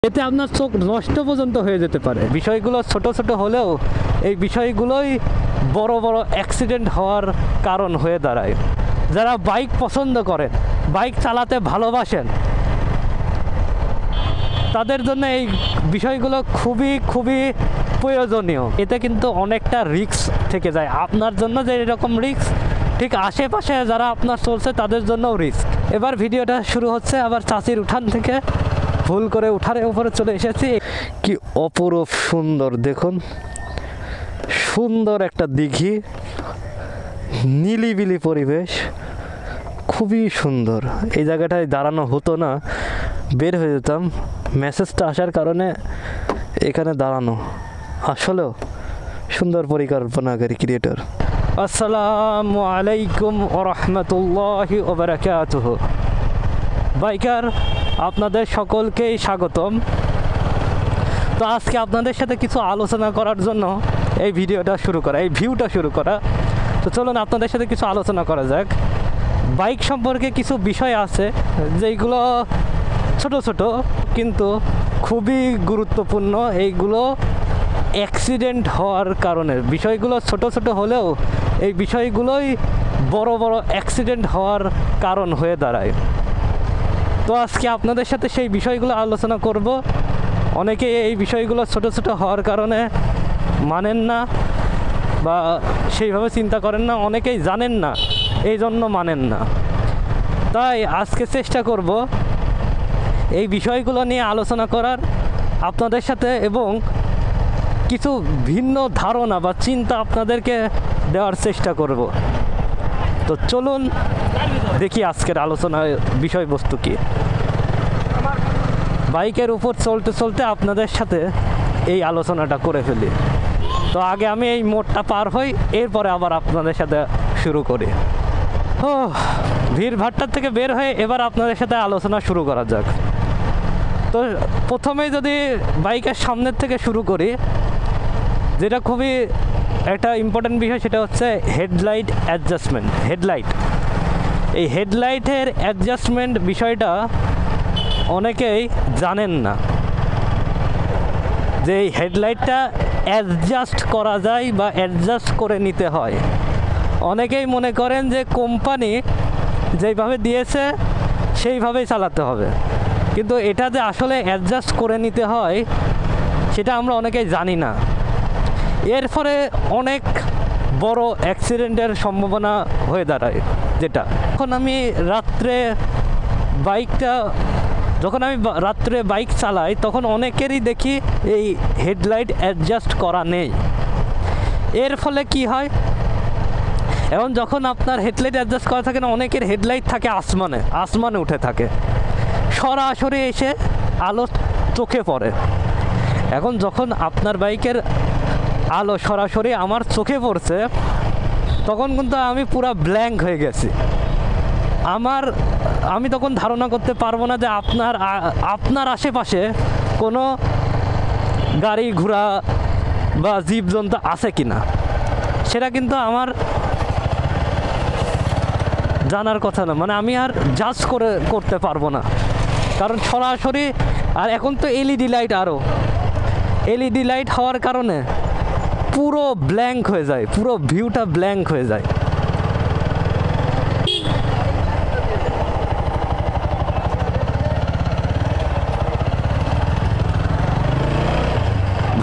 এতে আপনার চোখ নষ্ট পর্যন্ত হয়ে যেতে পারে। বিষয়গুলো ছোট ছোট হলেও এই বিষয়গুলোই বড় বড় অ্যাক্সিডেন্ট হওয়ার কারণ হয়ে দাঁড়ায়। যারা বাইক পছন্দ করেন, বাইক চালাতে ভালোবাসেন, তাদের জন্য এই বিষয়গুলো খুবই খুবই প্রয়োজনীয়। এতে কিন্তু অনেকটা রিস্ক থেকে যায় আপনার জন্য, যে এরকম রিস্ক ঠিক আশেপাশে যারা আপনার চলছে তাদের জন্যও রিস্ক। এবার ভিডিওটা শুরু হচ্ছে আবার চাচির উঠান থেকে। ভুল করে উঠানের উপরে চলে এসেছি। কি অপরূপ সুন্দর, দেখুন, সুন্দর একটা দিঘি, নিলিবিলি পরিবেশ, খুবই সুন্দর। এই জায়গাটায় দাঁড়ানো হতো না, বের হয়ে যেতাম। মেসেজটা আসার কারণে এখানে দাঁড়ানো। আসলেও সুন্দর পরিকল্পনাকারী ক্রিয়েটর। আসসালামু আলাইকুম ওয়া রাহমাতুল্লাহি ওয়া বারাকাতুহু। বাইকার, আপনাদের সকলকেই স্বাগতম। তো আজকে আপনাদের সাথে কিছু আলোচনা করার জন্য এই ভিডিওটা শুরু করা, এই ভিউটা শুরু করা। তো চলুন আপনাদের সাথে কিছু আলোচনা করা যাক। বাইক সম্পর্কে কিছু বিষয় আছে যেগুলো ছোট ছোট কিন্তু খুবই গুরুত্বপূর্ণ। এইগুলো অ্যাক্সিডেন্ট হওয়ার কারণে, বিষয়গুলো ছোট ছোট হলেও এই বিষয়গুলোই বড় বড় অ্যাক্সিডেন্ট হওয়ার কারণ হয়ে দাঁড়ায়। তো আজকে আপনাদের সাথে সেই বিষয়গুলো আলোচনা করব। অনেকে এই বিষয়গুলো ছোট ছোট হওয়ার কারণে মানেন না বা সেইভাবে চিন্তা করেন না, অনেকেই জানেন না, এই জন্য মানেন না। তাই আজকে চেষ্টা করব এই বিষয়গুলো নিয়ে আলোচনা করার আপনাদের সাথে, এবং কিছু ভিন্ন ধারণা বা চিন্তা আপনাদেরকে দেওয়ার চেষ্টা করব। তো চলুন দেখি আজকের আলোচনার বিষয়বস্তু কী। বাইকের উপর চলতে চলতে আপনাদের সাথে এই আলোচনাটা করে ফেলি। তো আগে আমি এই মোড়টা পার হই, এরপরে আবার আপনাদের সাথে শুরু করি। ও ভিড়ভাট্টার থেকে বের হয়ে এবার আপনাদের সাথে আলোচনা শুরু করা যাক। তো প্রথমেই যদি বাইকের সামনের থেকে শুরু করি, যেটা খুবই একটা ইম্পর্ট্যান্ট বিষয়, সেটা হচ্ছে হেডলাইট অ্যাডজাস্টমেন্ট। এই হেডলাইটের অ্যাডজাস্টমেন্ট বিষয়টা অনেকেই জানেন না, যে এই হেডলাইটটা অ্যাডজাস্ট করা যায় বা অ্যাডজাস্ট করে নিতে হয়। অনেকেই মনে করেন যে কোম্পানি যেইভাবে দিয়েছে সেইভাবেই চালাতে হবে, কিন্তু এটা যে আসলে অ্যাডজাস্ট করে নিতে হয় সেটা আমরা অনেকেই জানি না। এর ফলে অনেক বড় অ্যাক্সিডেন্টের সম্ভাবনা হয়ে দাঁড়ায়। যেটা যখন আমি রাত্রে বাইক চালাই, তখন অনেকেরই দেখি এই হেডলাইট অ্যাডজাস্ট করা নেই। এর ফলে কি হয়, এখন যখন আপনার হেডলাইট অ্যাডজাস্ট করা থাকে না, অনেকের হেডলাইট থাকে আসমানে উঠে থাকে, সরাসরি এসে আলো চোখে পড়ে। এখন যখন আপনার বাইকের আলো সরাসরি আমার চোখে পড়ছে, তখন কিন্তু আমি পুরা ব্ল্যাঙ্ক হয়ে গেছি। আমি তখন ধারণা করতে পারবো না যে আপনার আশেপাশে কোনো গাড়ি ঘোড়া বা জীবজন্তু আছে কি না, সেটা কিন্তু আমার জানার কথা না। মানে আমি আর জাজ করতে পারবো না, কারণ সরাসরি। আর এখন তো এলইডি লাইট হওয়ার কারণে পুরো ব্ল্যাঙ্ক হয়ে যায়, পুরো ভিউটা ব্ল্যাঙ্ক হয়ে যায়।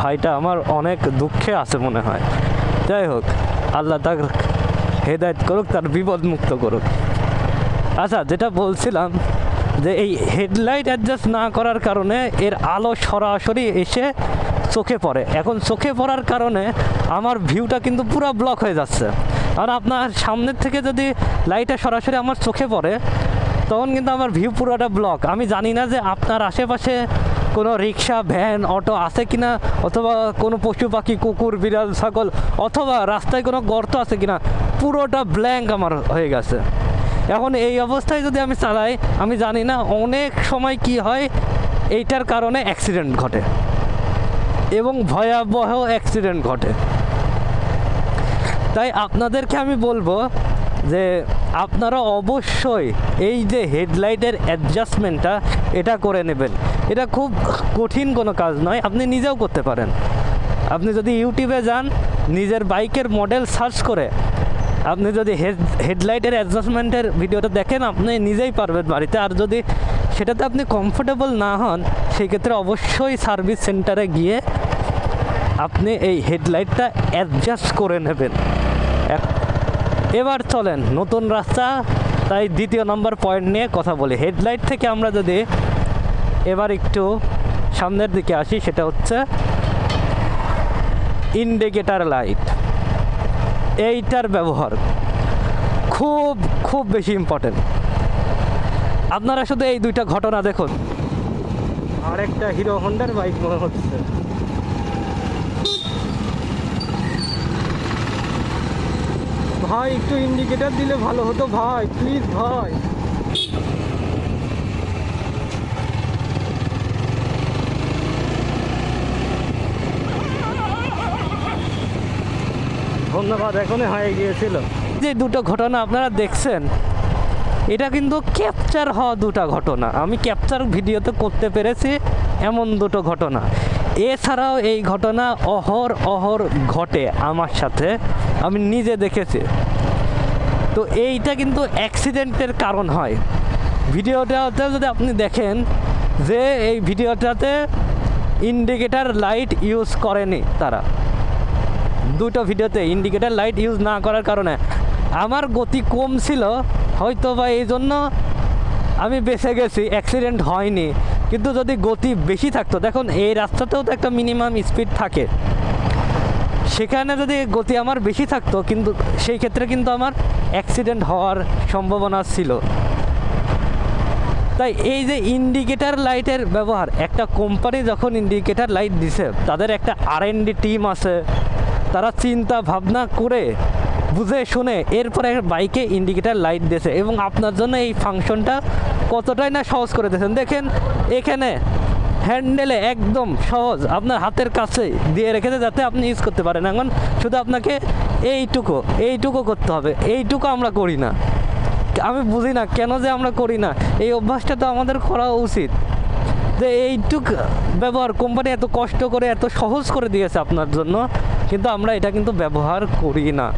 ভাইটা আমার অনেক দুঃখে আছে মনে হয়। যাই হোক, আল্লাহ তার হেদায়েত করুক, তার বিপদ মুক্ত করুক। আচ্ছা, যেটা বলছিলাম, যে এই হেডলাইট অ্যাডজাস্ট না করার কারণে এর আলো সরাসরি এসে চোখে পড়ে। এখন চোখে পড়ার কারণে আমার ভিউটা কিন্তু পুরো ব্লক হয়ে যাচ্ছে। আর আপনার সামনের থেকে যদি লাইটটা সরাসরি আমার চোখে পড়ে, তখন কিন্তু আমার ভিউ পুরোটা ব্লক। আমি জানি না যে আপনার আশেপাশে কোনো রিক্সা, ভ্যান, অটো আছে কিনা, অথবা কোনো পশু পাখি, কুকুর, বিড়াল, ছাগল, অথবা রাস্তায় কোনো গর্ত আছে কিনা, পুরোটা ব্ল্যাঙ্ক আমার হয়ে গেছে। এখন এই অবস্থায় যদি আমি চালাই, আমি জানি না অনেক সময় কি হয়, এইটার কারণে অ্যাক্সিডেন্ট ঘটে এবং ভয়াবহ অ্যাক্সিডেন্ট ঘটে। তাই আপনাদেরকে আমি বলবো যে আপনারা অবশ্যই এই যে হেডলাইটের অ্যাডজাস্টমেন্টটা এটা করে নেবেন। এটা খুব কঠিন কোনো কাজ নয়, আপনি নিজেও করতে পারেন। আপনি যদি ইউটিউবে যান, নিজের বাইকের মডেল সার্চ করে আপনি যদি হেডলাইটের অ্যাডজাস্টমেন্টের ভিডিওটা দেখেন, আপনি নিজেই পারবেন বাড়িতে। আর যদি সেটাতে আপনি কমফোর্টেবল না হন, সেই ক্ষেত্রে অবশ্যই সার্ভিস সেন্টারে গিয়ে আপনি এই হেডলাইটটা অ্যাডজাস্ট করে নেবেন। এবার চলেন নতুন রাস্তা, তাই দ্বিতীয় নম্বর পয়েন্ট নিয়ে কথা বলি। হেডলাইট থেকে আমরা যদি এবার একটু সামনের দিকে আসি, সেটা হচ্ছে ইন্ডিকেটার লাইট। এইটার ব্যবহার খুব খুব বেশি ইম্পর্টেন্ট। আপনারা শুধু এই দুইটা ঘটনা দেখুন। আরেকটা হিরো হন্ডার বাইক মনে হচ্ছে। ভাই একটু ইন্ডিকেটার দিলে ভালো হতো ভাই, প্লিজ ভাই। ধন্যবাদ, এখনই হয়ে গিয়েছিল। যে দুটো ঘটনা আপনারা দেখছেন, এটা কিন্তু ক্যাপচার হওয়া দুটো ঘটনা। আমি ক্যাপচার ভিডিওতে করতে পেরেছি এমন দুটো ঘটনা। এছাড়াও এই ঘটনা অহর ঘটে আমার সাথে, আমি নিজে দেখেছি। তো এইটা কিন্তু অ্যাক্সিডেন্টের কারণ হয়। ভিডিওটাতে যদি আপনি দেখেন যে এই ভিডিওটাতে ইন্ডিকেটার লাইট ইউজ করেনি তারা, দুটো ভিডিওতে ইন্ডিকেটার লাইট ইউজ না করার কারণে আমার গতি কম ছিল হয়তো, বা এই জন্য আমি বেঁচে গেছি, অ্যাক্সিডেন্ট হয়নি। কিন্তু যদি গতি বেশি থাকতো, দেখুন এই রাস্তাতেও তো একটা মিনিমাম স্পিড থাকে, সেখানে যদি গতি আমার বেশি থাকতো, কিন্তু সেই ক্ষেত্রে কিন্তু আমার অ্যাক্সিডেন্ট হওয়ার সম্ভাবনা ছিল। তাই এই যে ইন্ডিকেটার লাইটের ব্যবহার, একটা কোম্পানি যখন ইন্ডিকেটার লাইট দিছে, তাদের একটা R&D টিম আছে, তারা চিন্তা ভাবনা করে বুঝে শুনে এরপরে বাইকে ইন্ডিকেটার লাইট দিয়েছে, এবং আপনার জন্য এই ফাংশনটা কতটাই না সহজ করে দিয়েছেন। দেখেন এখানে হ্যান্ডেলে একদম সহজ, আপনার হাতের কাছে দিয়ে রেখেছে যাতে আপনি ইউজ করতে পারেন। এখন শুধু আপনাকে এইটুকু করতে হবে, এইটুকু আমরা করি না। আমি বুঝি না কেন যে আমরা করি না, এই অভ্যাসটা তো আমাদের করা উচিত। যে এইটুক ব্যবহার কোম্পানি এত কষ্ট করে এত সহজ করে দিয়েছে আপনার জন্য, কিন্তু আমরা এটা কিন্তু ব্যবহার করি না।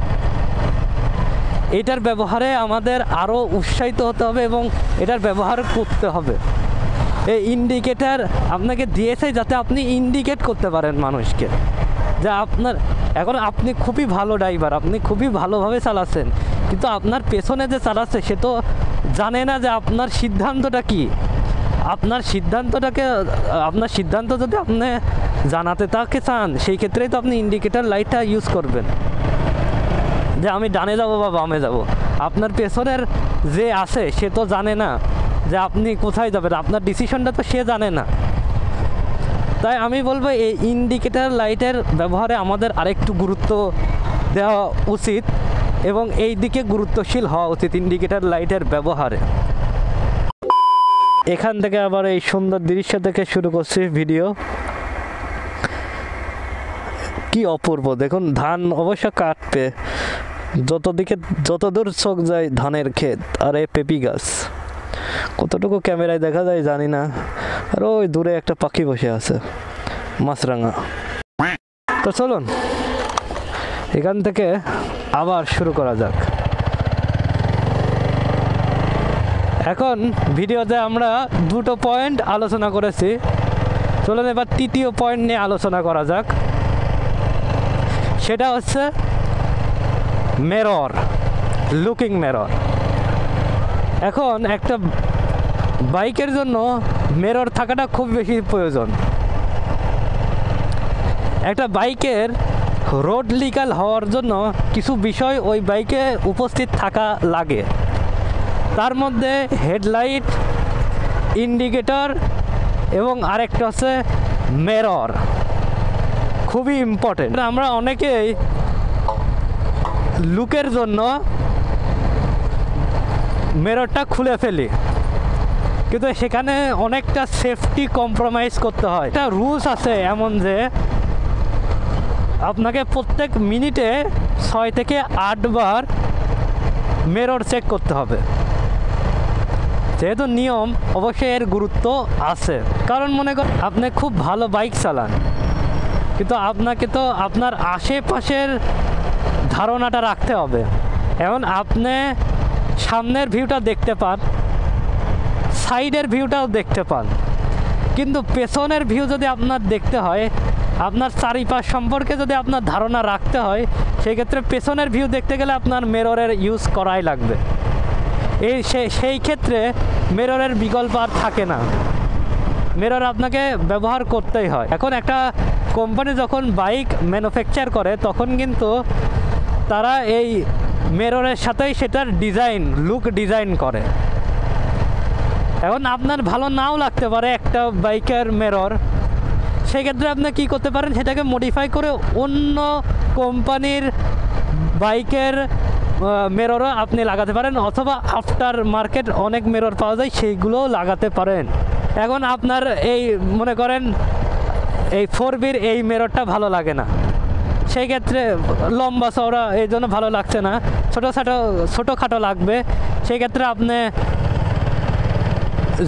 এটার ব্যবহারে আমাদের আরও উৎসাহিত হতে হবে এবং এটার ব্যবহার করতে হবে। এই ইন্ডিকেটার আপনাকে দিয়েছে যাতে আপনি ইন্ডিকেট করতে পারেন মানুষকে, যা আপনার এখন আপনি খুবই ভালো ড্রাইভার, আপনি খুবই ভালোভাবে চালাচ্ছেন, কিন্তু আপনার পেছনে যে চালাচ্ছে সে তো জানে না যে আপনার সিদ্ধান্তটা কী। আপনার সিদ্ধান্ত যদি আপনি জানাতে তাকে চান, সেই ক্ষেত্রেই তো আপনি ইন্ডিকেটার লাইটটা ইউজ করবেন, যে আমি ডানে যাব বা বামে যাব। আপনার পেছনের যে আছে সে তো জানে না যে আপনি কোথায় যাবেন, আপনার ডিসিশনটা তো সে জানে না। তাই আমি বলবো এই ইন্ডিকেটার লাইটের ব্যবহারে আমাদের আরেকটু গুরুত্ব দেওয়া উচিত এবং এই দিকে গুরুত্বশীল হওয়া উচিত ইন্ডিকেটার লাইটের ব্যবহারে। এখান থেকে আবার এই সুন্দর দৃশ্য থেকে শুরু করছি ভিডিও। কি অপূর্ব দেখুন, ধান অবশ্য কাটবে, যতদূর চোখ যায় ধানের ক্ষেত আর এই পেঁপি গাছ। কতটুকু ক্যামেরায় দেখা যায় জানি না। আর ওই দূরে একটা পাখি বসে আছে, মাছরাঙা। তো চলুন এখান থেকে আবার শুরু করা যাক। এখন ভিডিওতে আমরা দুটো পয়েন্ট আলোচনা করেছি, চলুন এবার তৃতীয় পয়েন্ট নিয়ে আলোচনা করা যাক। সেটা হচ্ছে মিরর, লুকিং মিরর। এখন একটা বাইকের জন্য মিরর থাকাটা খুব বেশি প্রয়োজন। একটা বাইকের রোড লিগাল হওয়ার জন্য কিছু বিষয় ওই বাইকে উপস্থিত থাকা লাগে। তার মধ্যে হেডলাইট, ইন্ডিকেটর এবং আরেকটা হচ্ছে মিরর, খুবই ইম্পর্টেন্ট। আমরা অনেকেই লুকের জন্য মিররটা খুলে ফেলি, কিন্তু সেখানে অনেকটা সেফটি কম্প্রোমাইজ করতে হয়। একটা রুলস আছে এমন যে আপনাকে প্রত্যেক মিনিটে 6 থেকে 8 বার মিরর চেক করতে হবে। যেহেতু নিয়ম, অবশ্যই এর গুরুত্ব আছে। কারণ মনে করেন আপনি খুব ভালো বাইক চালান, কিন্তু আপনাকে তো আপনার আশেপাশের ধারণাটা রাখতে হবে। এখন আপনি সামনের ভিউটা দেখতে পান, সাইডের ভিউটাও দেখতে পান, কিন্তু পেছনের ভিউ যদি আপনার দেখতে হয়, আপনার চারিপাশ সম্পর্কে যদি আপনার ধারণা রাখতে হয়, সেক্ষেত্রে পেছনের ভিউ দেখতে গেলে আপনার মিররের ইউজ করাই লাগবে। সেই ক্ষেত্রে মিররের বিকল্প আর থাকে না, মিরর আপনাকে ব্যবহার করতেই হয়। এখন একটা কোম্পানি যখন বাইক ম্যানুফ্যাকচার করে, তখন কিন্তু তারা এই মিররের সাথেই সেটার ডিজাইন, লুক ডিজাইন করে। এখন আপনার ভালো নাও লাগতে পারে একটা বাইকের মিরর, সেক্ষেত্রে আপনি কী করতে পারেন, সেটাকে মডিফাই করে অন্য কোম্পানির বাইকের মিররও আপনি লাগাতে পারেন, অথবা আফটার মার্কেট অনেক মিরর পাওয়া যায়, সেইগুলোও লাগাতে পারেন। এখন আপনার এই মনে করেন এই 4Bর এই মিররটা ভালো লাগে না, সেই ক্ষেত্রে লম্বা চওড়া এই জন্য ভালো লাগছে না, ছোটোখাটো লাগবে, সেই ক্ষেত্রে আপনি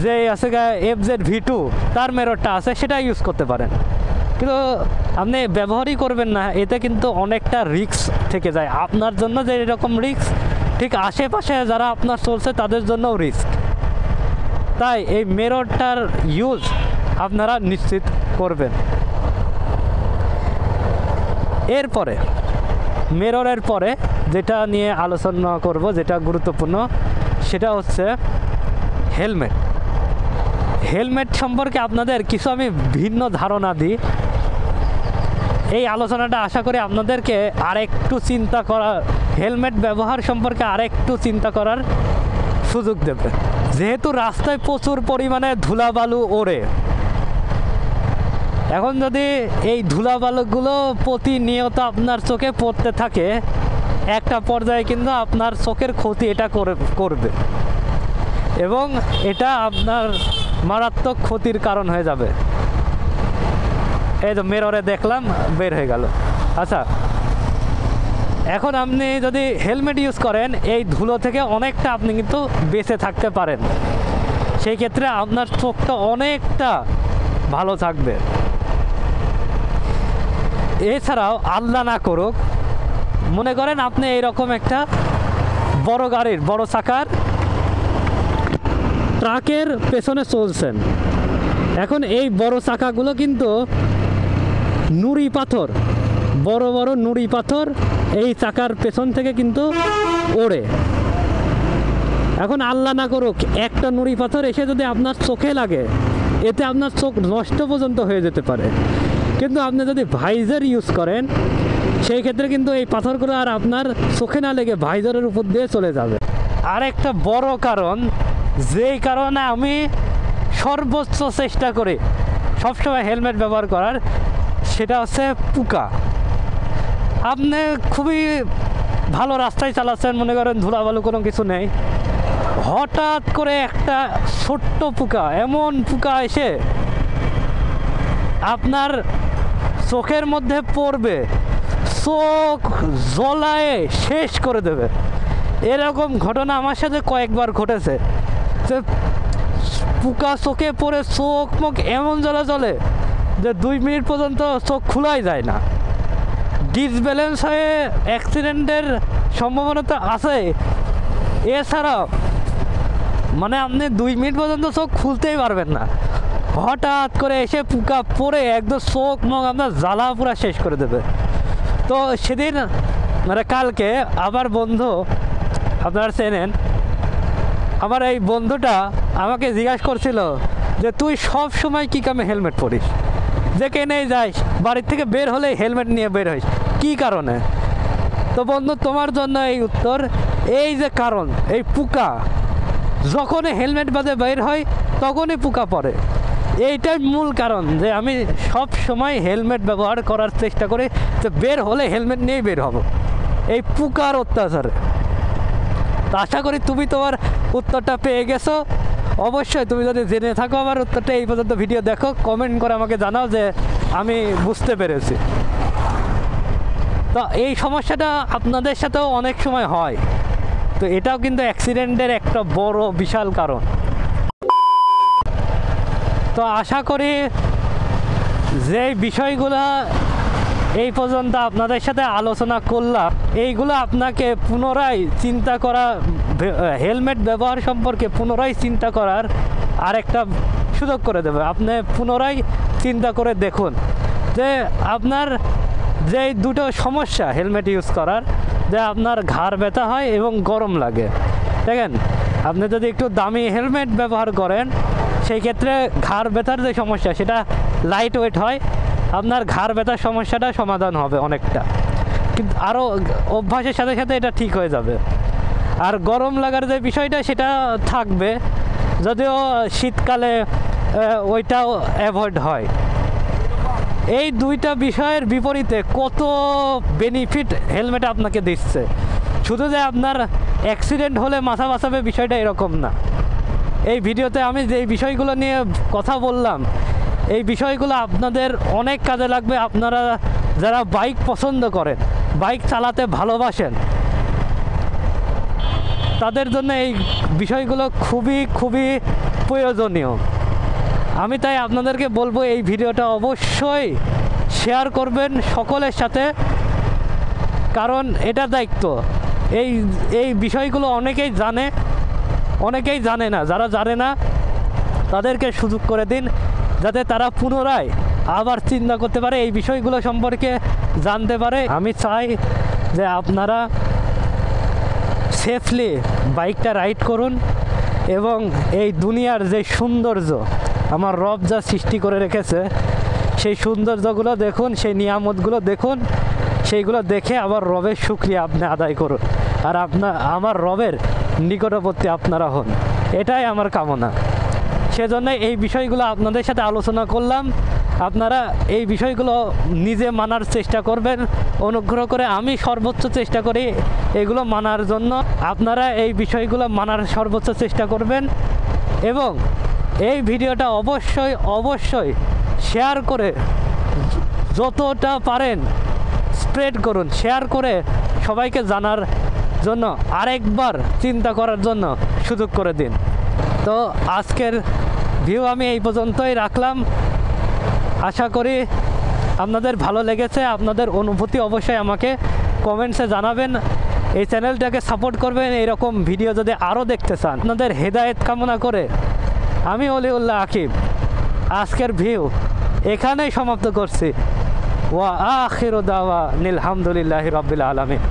যে আছে FZ-V2 তার মিররটা আছে সেটা ইউজ করতে পারেন। কিন্তু আপনি ব্যবহারই করবেন না, এতে কিন্তু অনেকটা রিস্ক থেকে যায় আপনার জন্য। যে এরকম রিস্ক, ঠিক আশেপাশে যারা আপনার চলছে তাদের জন্যও রিস্ক। তাই এই মিররটার ইউজ আপনারা নিশ্চিত করবেন। এরপরে মিররের পরে যেটা নিয়ে আলোচনা করব, যেটা গুরুত্বপূর্ণ, সেটা হচ্ছে হেলমেট। হেলমেট সম্পর্কে আপনাদের কিছু আমি ভিন্ন ধারণা দিই। এই আলোচনাটা আশা করি আপনাদেরকে আরেকটু চিন্তা করার, হেলমেট ব্যবহার সম্পর্কে আরেকটু চিন্তা করার সুযোগ দেবে। যেহেতু রাস্তায় প্রচুর পরিমাণে ধুলাবালু ওড়ে, এখন যদি এই ধুলাবালুগুলো প্রতিনিয়ত আপনার চোখে পড়তে থাকে, একটা পর্যায়ে কিন্তু আপনার চোখের ক্ষতি এটা করবে, এবং এটা আপনার মারাত্মক ক্ষতির কারণ হয়ে যাবে। এই তো মিররে দেখলাম বের হয়ে গেল। আচ্ছা, এখন আপনি যদি হেলমেট ইউজ করেন, এই ধুলো থেকে অনেকটা আপনি কিন্তু বেঁচে থাকতে পারেন। সেই ক্ষেত্রে আপনার চোখটা অনেকটা ভালো থাকবে। এছাড়াও আল্লাহ না করুক, মনে করেন আপনি এইরকম একটা বড় গাড়ির, বড় চাকার ট্রাকের পেছনে চলছেন। এখন এই বড় চাকাগুলো কিন্তু নুড়ি পাথর, বড় বড় নুড়ি পাথর এই চাকার পেছন থেকে কিন্তু ওড়ে। এখন আল্লাহ না করুক একটা নুড়ি পাথর এসে যদি আপনার চোখে লাগে, এতে আপনার চোখ নষ্ট পর্যন্ত হয়ে যেতে পারে। কিন্তু আপনি যদি ভাইজার ইউজ করেন, সেই ক্ষেত্রে কিন্তু এই পাথরগুলো আর আপনার চোখে না লেগে ভাইজারের উপর দিয়ে চলে যাবে। আর একটা বড় কারণ, যেই কারণে আমি সর্বোচ্চ চেষ্টা করি সবসময় হেলমেট ব্যবহার করার, সেটা হচ্ছে পোকা। আপনি খুবই ভালো রাস্তায় চালাচ্ছেন, মনে করেন ধুলাবালু কোনো কিছু নেই, হঠাৎ করে একটা ছোট্ট পোকা, এমন পোকা এসে আপনার চোখের মধ্যে পড়বে, চোখ জ্বলায় শেষ করে দেবে। এরকম ঘটনা আমার সাথে কয়েকবার ঘটেছে, যে পোকা চোখে পড়ে চোখ মুখ এমন জ্বলে যে 2 মিনিট পর্যন্ত চোখ খোলাই যায় না। ডিসব্যালেন্স হয়ে অ্যাক্সিডেন্টের সম্ভাবনা তো আছে। এছাড়াও মানে আপনি 2 মিনিট পর্যন্ত চোখ খুলতেই পারবেন না, হঠাৎ করে এসে পোকা পড়ে একদম চোখ মুখ আপনার জ্বালা পুরা শেষ করে দেবে। তো সেদিন মানে কালকে আমার বন্ধু, আপনারা চেনেন, আমার এই বন্ধুটা আমাকে জিজ্ঞাসা করছিল যে তুই সব সময় কী কামে হেলমেট পরিস, যেখানেই যাইস বাড়ির থেকে বের হলে হেলমেট নিয়ে বের হইস, কী কারণে? তো বন্ধু তোমার জন্য এই উত্তর, এই যে কারণ, এই পোকা যখনই হেলমেট বাদে বের হয় তখনই পোকা পড়ে। এইটাই মূল কারণ যে আমি সব সময় হেলমেট ব্যবহার করার চেষ্টা করি, যে বের হলে হেলমেট নিয়েই বের হব এই পোকার অত্যাচারে। তো আশা করি তুমি তোমার উত্তরটা পেয়ে গেছো। অবশ্যই তুমি যদি জেনে থাকো আমার উত্তরটা, এই পর্যন্ত ভিডিও দেখো, কমেন্ট করে আমাকে জানাও যে আমি বুঝতে পেরেছি। তো এই সমস্যাটা আপনাদের সাথেও অনেক সময় হয়, তো এটাও কিন্তু অ্যাক্সিডেন্টের একটা বড় বিশাল কারণ। তো আশা করি যে বিষয়গুলো এই পর্যন্ত আপনাদের সাথে আলোচনা করলাম এইগুলো আপনাকে পুনরায় চিন্তা করা, হেলমেট ব্যবহার সম্পর্কে পুনরায় চিন্তা করার আরেকটা সুযোগ করে দেবে। আপনি পুনরায় চিন্তা করে দেখুন যে আপনার যে দুটো সমস্যা হেলমেট ইউজ করার, যে আপনার ঘাড় ব্যথা হয় এবং গরম লাগে। দেখেন, আপনি যদি একটু দামি হেলমেট ব্যবহার করেন সেই ক্ষেত্রে ঘাড় ব্যথার যে সমস্যা সেটা লাইট ওয়েট হয়, আপনার ঘাড় ব্যথার সমস্যাটা সমাধান হবে অনেকটা, কিন্তু আরও অভ্যাসের সাথে সাথে এটা ঠিক হয়ে যাবে। আর গরম লাগার যে বিষয়টা সেটা থাকবে, যদিও শীতকালে ওইটাও অ্যাভয়েড হয়। এই দুইটা বিষয়ের বিপরীতে কত বেনিফিট হেলমেট আপনাকে দিচ্ছে। শুধু যে আপনার অ্যাক্সিডেন্ট হলে মাথা বাঁচাবে বিষয়টা এরকম না। এই ভিডিওতে আমি যে বিষয়গুলো নিয়ে কথা বললাম এই বিষয়গুলো আপনাদের অনেক কাজে লাগবে। আপনারা যারা বাইক পছন্দ করেন, বাইক চালাতে ভালোবাসেন, তাদের জন্য এই বিষয়গুলো খুবই খুবই প্রয়োজনীয়। আমি তাই আপনাদেরকে বলবো এই ভিডিওটা অবশ্যই শেয়ার করবেন সকলের সাথে, কারণ এটা দায়িত্ব। এই বিষয়গুলো অনেকেই জানে, অনেকেই জানে না। যারা জানে না তাদেরকে সুযোগ করে দিন, যাতে তারা পুনরায় আবার চিন্তা করতে পারে, এই বিষয়গুলো সম্পর্কে জানতে পারে। আমি চাই যে আপনারা সেফলি বাইকটা রাইড করুন এবং এই দুনিয়ার যে সৌন্দর্য আমার রব যা সৃষ্টি করে রেখেছে সেই সৌন্দর্যগুলো দেখুন, সেই নিয়ামতগুলো দেখুন, সেইগুলো দেখে আবার রবের শুকরিয়া আপনি আদায় করুন, আর আমার রবের নিকটবর্তী আপনারা হন, এটাই আমার কামনা। সেজন্য এই বিষয়গুলো আপনাদের সাথে আলোচনা করলাম। আপনারা এই বিষয়গুলো নিজে মানার চেষ্টা করবেন অনুগ্রহ করে। আমি সর্বোচ্চ চেষ্টা করি এগুলো মানার জন্য, আপনারা এই বিষয়গুলো মানার সর্বোচ্চ চেষ্টা করবেন এবং এই ভিডিওটা অবশ্যই অবশ্যই শেয়ার করে যতটা পারেন স্প্রেড করুন, শেয়ার করে সবাইকে জানার জন্য, আরেকবার চিন্তা করার জন্য সুযোগ করে দিন। তো আজকের ভিউ আমি এই পর্যন্তই রাখলাম। আশা করি আপনাদের ভালো লেগেছে। আপনাদের অনুভূতি অবশ্যই আমাকে কমেন্টসে জানাবেন। এই চ্যানেলটাকে সাপোর্ট করবেন। এইরকম ভিডিও যদি আরও দেখতে চান, আপনাদের হেদায়েত কামনা করে আমি অলিউল্লাহ আকিব আজকের ভিউ এখানেই সমাপ্ত করছি। ওয়া আখিরু দাওয়া আলহামদুলিল্লাহি রাব্বিল আলামিন।